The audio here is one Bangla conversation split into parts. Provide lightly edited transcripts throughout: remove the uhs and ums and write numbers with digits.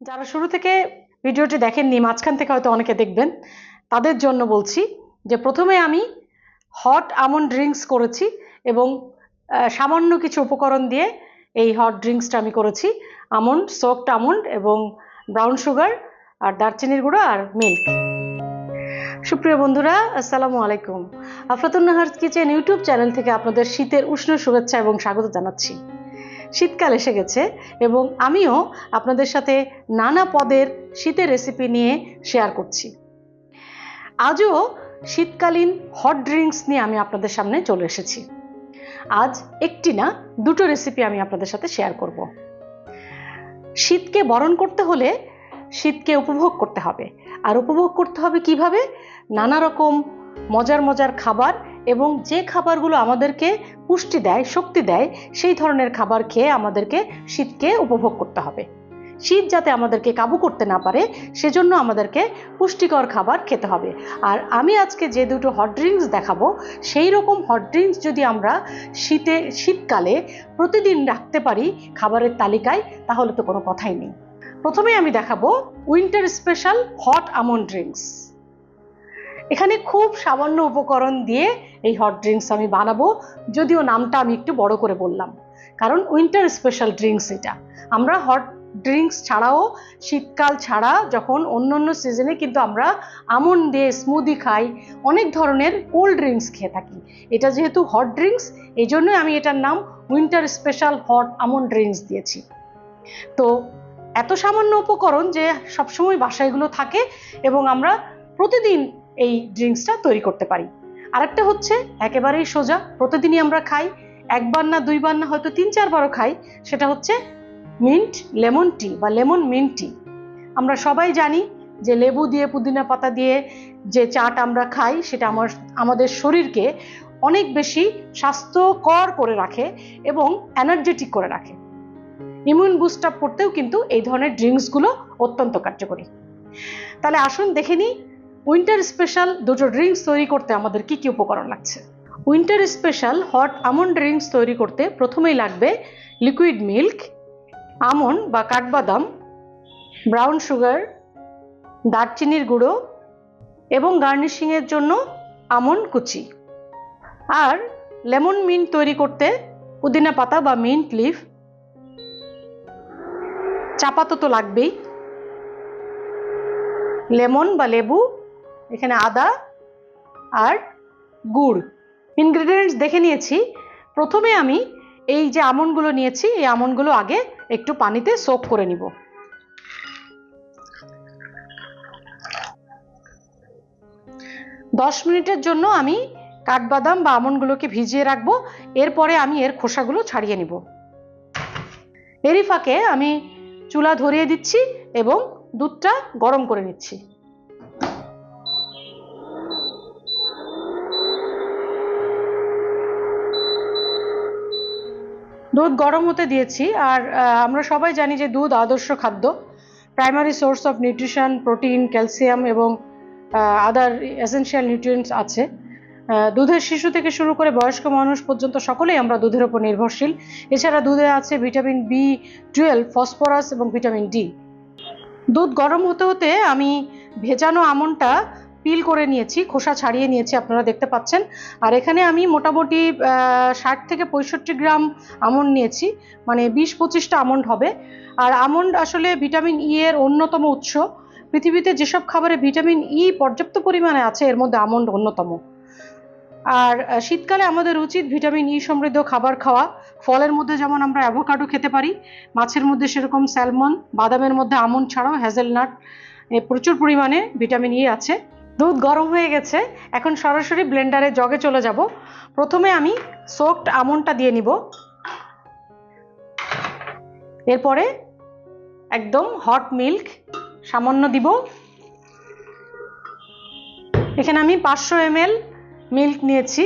যারা শুরু থেকে ভিডিওটি দেখেননি, মাঝখান থেকে হয়তো অনেকে দেখবেন, তাদের জন্য বলছি যে প্রথমে আমি হট আমন্ড ড্রিঙ্কস করেছি এবং সামান্য কিছু উপকরণ দিয়ে এই হট ড্রিঙ্কসটা আমি করেছি। আমন্ড, সোকড আমন্ড এবং ব্রাউন সুগার আর দারচিনির গুঁড়ো আর মিল্ক। সুপ্রিয় বন্ধুরা, আসসালামু আলাইকুম। Afratun Nahar kitchen YouTube channel থেকে আপনাদের শীতের উষ্ণ শুভেচ্ছা এবং স্বাগত জানাচ্ছি। শীতকাল এসে গেছে এবং আমিও আপনাদের সাথে নানা পদের শীতের রেসিপি নিয়ে শেয়ার করছি। আজও শীতকালীন হট ড্রিঙ্কস নিয়ে আমি আপনাদের সামনে চলে এসেছি। আজ একটি না, দুটো রেসিপি আমি আপনাদের সাথে শেয়ার করব। শীতকে বরণ করতে হলে শীতকে উপভোগ করতে হবে। আর উপভোগ করতে হবে কিভাবে? নানা রকম মজার মজার খাবার এবং যে খাবারগুলো আমাদেরকে পুষ্টি দেয়, শক্তি দেয়, সেই ধরনের খাবার খেয়ে আমাদেরকে শীতকে উপভোগ করতে হবে। শীত যাতে আমাদেরকে কাবু করতে না পারে, সেজন্য আমাদেরকে পুষ্টিকর খাবার খেতে হবে। আর আমি আজকে যে দুটো হট ড্রিঙ্কস দেখাবো, সেই রকম হট ড্রিঙ্কস যদি আমরা শীতকালে প্রতিদিন রাখতে পারি খাবারের তালিকায়, তাহলে তো কোনো কথাই নেই। প্রথমে আমি দেখাবো winter special hot almond drinks. এখানে খুব সামান্য উপকরণ দিয়ে এই হট ড্রিঙ্কস আমি বানাবো, যদিও নামটা আমি একটু বড় করে বললাম, কারণ উইন্টার স্পেশাল ড্রিঙ্কস এটা। আমরা হট ড্রিঙ্কস ছাড়াও, শীতকাল ছাড়া যখন অন্য সিজনে কিন্তু আমরা আমন্ড দিয়ে স্মুদি খাই, অনেক ধরনের কোল্ড ড্রিঙ্কস খেয়ে থাকি। এটা যেহেতু হট ড্রিঙ্কস, এই জন্যই আমি এটার নাম winter special hot almond drinks দিয়েছি। তো এত সামান্য উপকরণ যে সবসময় বাসায়গুলো থাকে এবং আমরা প্রতিদিন এই ড্রিঙ্কসটা তৈরি করতে পারি। আরেকটা হচ্ছে একেবারেই সোজা, প্রতিদিনই আমরা খাই, একবার না দুইবার না, হয়তো 3-4 বারও খাই। সেটা হচ্ছে মিন্ট লেমন টি বা লেমন মিন্ট টি। আমরা সবাই জানি যে লেবু দিয়ে, পুদিনা পাতা দিয়ে যে চাটা আমরা খাই, সেটা আমাদের শরীরকে অনেক বেশি স্বাস্থ্যকর করে রাখে এবং এনার্জেটিক করে রাখে। ইমিউন বুস্ট আপ করতেও কিন্তু এই ধরনের ড্রিঙ্কসগুলো অত্যন্ত কার্যকরী। তাহলে আসুন দেখে নিই উইন্টার স্পেশাল দুটো ড্রিঙ্কস তৈরি করতে আমাদের কি কি উপকরণ লাগছে। Winter special hot almond drinks তৈরি করতে প্রথমেই লাগবে লিকুইড মিল্ক, আমন্ড বা কাঠবাদাম, ব্রাউন সুগার, দারচিনির গুঁড়ো এবং গার্নিশিংয়ের জন্য আমন্ড কুচি। আর লেমন মিন্ট তৈরি করতে পুদিনা পাতা বা মিন্ট লিফ, চা পাতা তো লাগবেই, লেমন বা লেবু, এখানে আদা আর গুড়। ইনগ্রেডিয়েন্টস দেখে নিয়েছি। প্রথমে আমি এই যে আমন্ডগুলো নিয়েছি, এই আমন্ডগুলো আগে একটু পানিতে সোক করে নিব। দশ মিনিটের জন্য আমি কাঠবাদাম বা আমন্ডগুলোকে ভিজিয়ে রাখবো। এরপরে আমি এর খোসাগুলো ছাড়িয়ে নিব। এরই ফাঁকে আমি চুলা ধরিয়ে দিচ্ছি এবং দুধটা গরম করে নিচ্ছি। দুধ গরম হতে দিয়েছি। আর আমরা সবাই জানি যে দুধ আদর্শ খাদ্য, primary source of nutrition, protein, calcium এবং আদার এসেনশিয়াল নিউট্রিয়েন্টস আছে। দুধের শিশু থেকে শুরু করে বয়স্ক মানুষ পর্যন্ত সকলেই আমরা দুধের উপর নির্ভরশীল। এছাড়া দুধে আছে ভিটামিন B12, ফসফরাস এবং ভিটামিন ডি। দুধ গরম হতে হতে আমি ভেজানো আমন্ডটা পিল করে নিয়েছি, খোসা ছাড়িয়ে নিয়েছি, আপনারা দেখতে পাচ্ছেন। আর এখানে আমি মোটামুটি 60 থেকে 65 গ্রাম আমন্ড নিয়েছি, মানে 20-25টা আমন্ড হবে। আর আমন্ড আসলে ভিটামিন ই এর অন্যতম উৎস। পৃথিবীতে যেসব খাবারে ভিটামিন ই পর্যাপ্ত পরিমাণে আছে, এর মধ্যে আমন্ড অন্যতম। আর শীতকালে আমাদের উচিত ভিটামিন ই সমৃদ্ধ খাবার খাওয়া। ফলের মধ্যে যেমন আমরা অ্যাভোকাডো খেতে পারি, মাছের মধ্যে সেরকম স্যালমন, বাদামের মধ্যে আমন্ড ছাড়াও হ্যাজেলনাট, প্রচুর পরিমাণে ভিটামিন ই আছে। দুধ গরম হয়ে গেছে, এখন সরাসরি ব্লেন্ডারে জগে চলে যাব। প্রথমে আমি সোকড আমন্ডটা দিয়ে নিব, এরপরে একদম হট মিল্ক সামান্য দিব। এখানে আমি 500 ml মিল্ক নিয়েছি।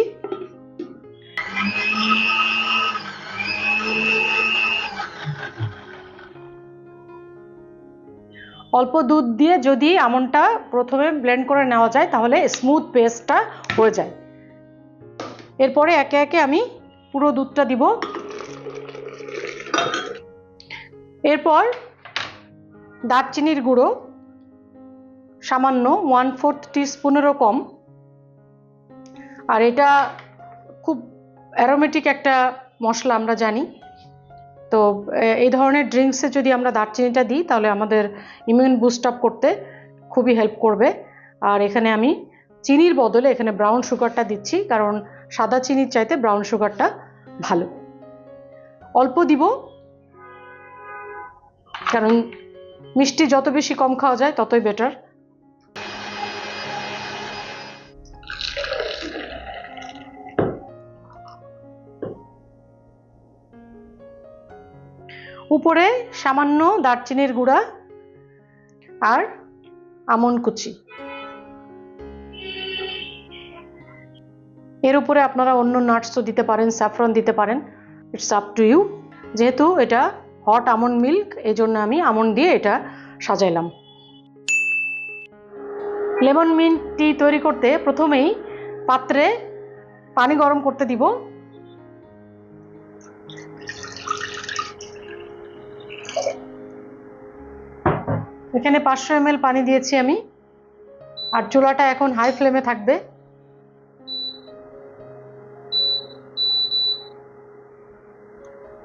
অল্প দুধ দিয়ে যদি আমন্ডটা প্রথমে ব্লেন্ড করে নেওয়া যায়, তাহলে স্মুথ পেস্টটা হয়ে যায়। এরপরে একে একে আমি পুরো দুধটা দিব। এরপর দারচিনির গুঁড়ো সামান্য 1/4 টিস্পুনেরও কম। আর এটা খুব অ্যারোমেটিক একটা মশলা, আমরা জানি। তো এই ধরনের ড্রিঙ্কসে যদি আমরা দারচিনিটা দিই তাহলে আমাদের ইমিউন বুস্ট আপ করতে খুবই হেল্প করবে। আর এখানে আমি চিনির বদলে এখানে ব্রাউন সুগারটা দিচ্ছি, কারণ সাদা চিনির চাইতে ব্রাউন সুগারটা ভালো। অল্প দিব, কারণ মিষ্টি যত বেশি কম খাওয়া যায় ততই বেটার। উপরে সামান্য দারচিনির গুঁড়া আর আমন্ড কুচি। এর উপরে আপনারা অন্য নাটসও দিতে পারেন, স্যাফরন দিতে পারেন, ইটস আপ টু ইউ। যেহেতু এটা হট আমন্ড মিল্ক, এই জন্য আমি আমন্ড দিয়ে এটা সাজাইলাম। লেমন মিন্ট টি তৈরি করতে প্রথমেই পাত্রে পানি গরম করতে দিব। এখানে 500 ml পানি দিয়েছি আমি, আর চুলাটা এখন হাই ফ্লেমে থাকবে।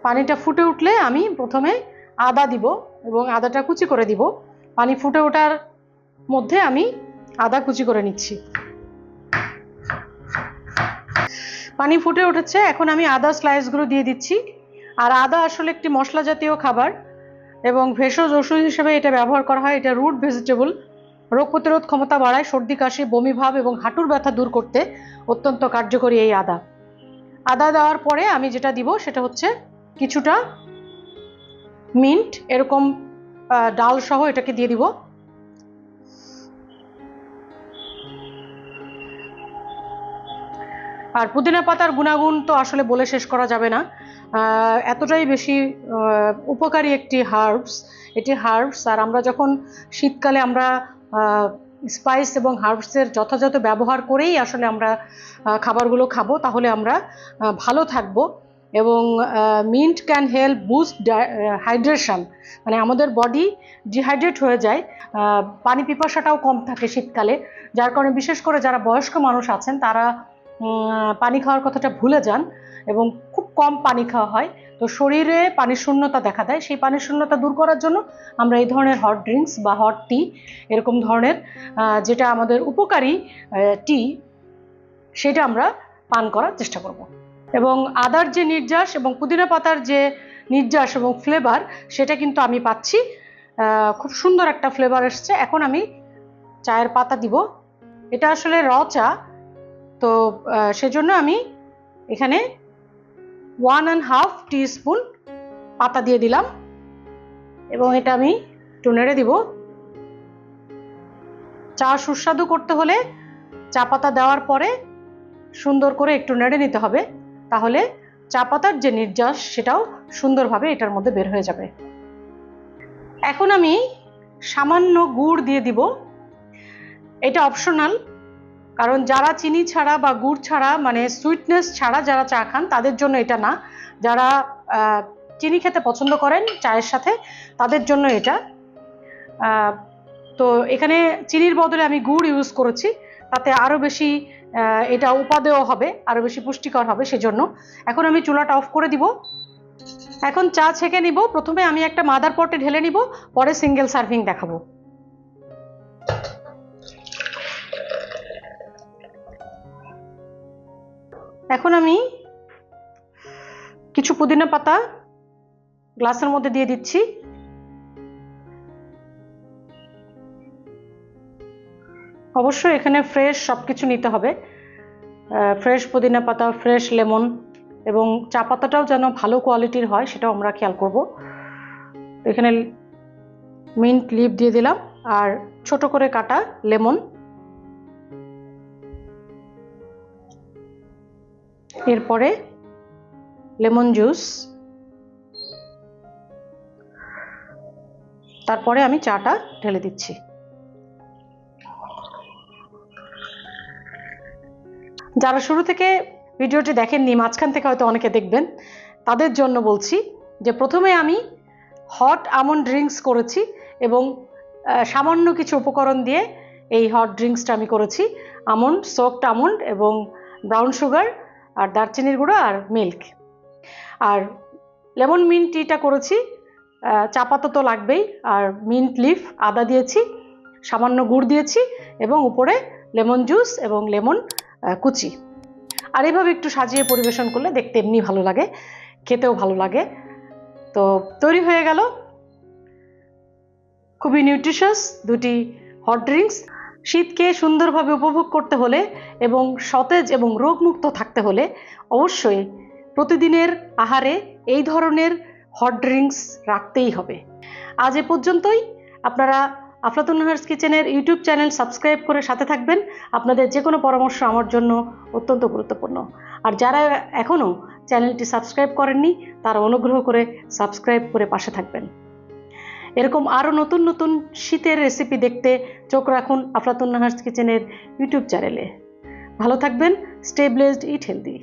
পানিটা ফুটে উঠলে আমি প্রথমে আদা দিব এবং আদাটা কুচি করে দিব। পানি ফুটে ওঠার মধ্যে আমি আদা কুচি করে নিচ্ছি। পানি ফুটে উঠেছে, এখন আমি আদা স্লাইসগুলো দিয়ে দিচ্ছি। আর আদা আসলে একটি মশলা জাতীয় খাবার এবং ভেষজ ওষুধ হিসেবে এটা ব্যবহার করা হয়। এটা রুট ভেজিটেবল, রোগ প্রতিরোধ ক্ষমতা বাড়ায়, সর্দি কাশি, বমি ভাব এবং হাঁটুর ব্যথা দূর করতে অত্যন্ত কার্যকরী এই আদা। আদা দেওয়ার পরে আমি যেটা দিব সেটা হচ্ছে কিছুটা মিন্ট, এরকম ডাল সহ এটাকে দিয়ে দিব। আর পুদিনা পাতার গুণাগুণ তো আসলে বলে শেষ করা যাবে না, এতটাই বেশি উপকারী একটি হার্বস। এটি হার্বস, আর আমরা যখন শীতকালে আমরা স্পাইস এবং হার্বসের যথাযথ ব্যবহার করেই আসলে আমরা খাবারগুলো খাবো, তাহলে আমরা ভালো থাকবো। এবং mint can help boost hydration, মানে আমাদের বডি ডিহাইড্রেট হয়ে যায়, পানি পিপাসাটাও কম থাকে শীতকালে, যার কারণে বিশেষ করে যারা বয়স্ক মানুষ আছেন তারা পানি খাওয়ার কথাটা ভুলে যান এবং খুব কম পানি খাওয়া হয়। তো শরীরে পানির শূন্যতা দেখা দেয়। সেই পানির শূন্যতা দূর করার জন্য আমরা এই ধরনের হট ড্রিঙ্কস বা হট টি, এরকম ধরনের যেটা আমাদের উপকারী টি, সেটা আমরা পান করার চেষ্টা করব। এবং আদার যে নির্যাস এবং পুদিনা পাতার যে নির্যাস এবং ফ্লেভার, সেটা কিন্তু আমি পাচ্ছি। খুব সুন্দর একটা ফ্লেভার এসছে। এখন আমি চায়ের পাতা দিব। এটা আসলে র চা, তো সেজন্য আমি এখানে 1.5 টিস্পুন পাতা দিয়ে দিলাম এবং এটা আমি একটু নেড়ে দিব। চা সুস্বাদু করতে হলে চা পাতা দেওয়ার পরে সুন্দর করে একটু নেড়ে নিতে হবে, তাহলে চা পাতার যে নির্যাস সেটাও সুন্দরভাবে এটার মধ্যে বের হয়ে যাবে। এখন আমি সামান্য গুড় দিয়ে দিব। এটা অপশনাল, কারণ যারা চিনি ছাড়া বা গুড় ছাড়া, মানে সুইটনেস ছাড়া যারা চা খান তাদের জন্য এটা না। যারা চিনি খেতে পছন্দ করেন চায়ের সাথে, তাদের জন্য এটা। তো এখানে চিনির বদলে আমি গুড় ইউজ করেছি, তাতে আরও বেশি এটা উপাদেয় হবে, আরও বেশি পুষ্টিকর হবে, সেজন্য। এখন আমি চুলাটা অফ করে দিব। এখন চা ছেঁকে নিব। প্রথমে আমি একটা মাদার পটে ঢেলে নিব, পরে সিঙ্গেল সার্ভিং দেখাবো। এখন আমি কিছু পুদিনা পাতা গ্লাসের মধ্যে দিয়ে দিচ্ছি। অবশ্যই এখানে ফ্রেশ সবকিছু নিতে হবে, ফ্রেশ পুদিনা পাতা, ফ্রেশ লেমন, এবং চা পাতাটাও যেন ভালো কোয়ালিটির হয় সেটাও আমরা খেয়াল করব। এখানে মিন্ট লিভ দিয়ে দিলাম আর ছোট করে কাটা লেমন। এরপরে লেমন জুস, তারপরে আমি চাটা ঢেলে দিচ্ছি। যারা শুরু থেকে ভিডিওটি দেখেননি, মাঝখান থেকে হয়তো অনেকে দেখবেন, তাদের জন্য বলছি যে প্রথমে আমি হট আমন্ড ড্রিঙ্কস করেছি এবং সামান্য কিছু উপকরণ দিয়ে এই হট ড্রিঙ্কসটা আমি করেছি। আমন্ড, সোকড আমন্ড এবং ব্রাউন সুগার আর দারচিনির গুঁড়ো আর মিল্ক। আর লেমন মিন্ট টিটা করেছি, চা পাতা তো লাগবেই, আর মিন্ট লিফ, আদা দিয়েছি, সামান্য গুড় দিয়েছি এবং উপরে লেমন জুস এবং লেমন কুচি। আর এভাবে একটু সাজিয়ে পরিবেশন করলে দেখতে এমনি ভালো লাগে, খেতেও ভালো লাগে। তো তৈরি হয়ে গেল খুবই নিউট্রিশাস দুটি হট ড্রিঙ্কস। শীতকে সুন্দরভাবে উপভোগ করতে হলে এবং সতেজ এবং রোগমুক্ত থাকতে হলে অবশ্যই প্রতিদিনের আহারে এই ধরনের হট ড্রিঙ্কস রাখতেই হবে। আজ এ পর্যন্তই। আপনারা আফলাতুন নাহার্স কিচেনের ইউটিউব চ্যানেল সাবস্ক্রাইব করে সাথে থাকবেন। আপনাদের যে কোনো পরামর্শ আমার জন্য অত্যন্ত গুরুত্বপূর্ণ। আর যারা এখনও চ্যানেলটি সাবস্ক্রাইব করেননি তারা অনুগ্রহ করে সাবস্ক্রাইব করে পাশে থাকবেন। এরকম আরও নতুন নতুন শীতের রেসিপি দেখতে চোখ রাখুন আফলাতুন নাহার্স কিচেনের ইউটিউব চ্যানেলে। ভালো থাকবেন। স্টে ব্লেসড, ইট হেলদি।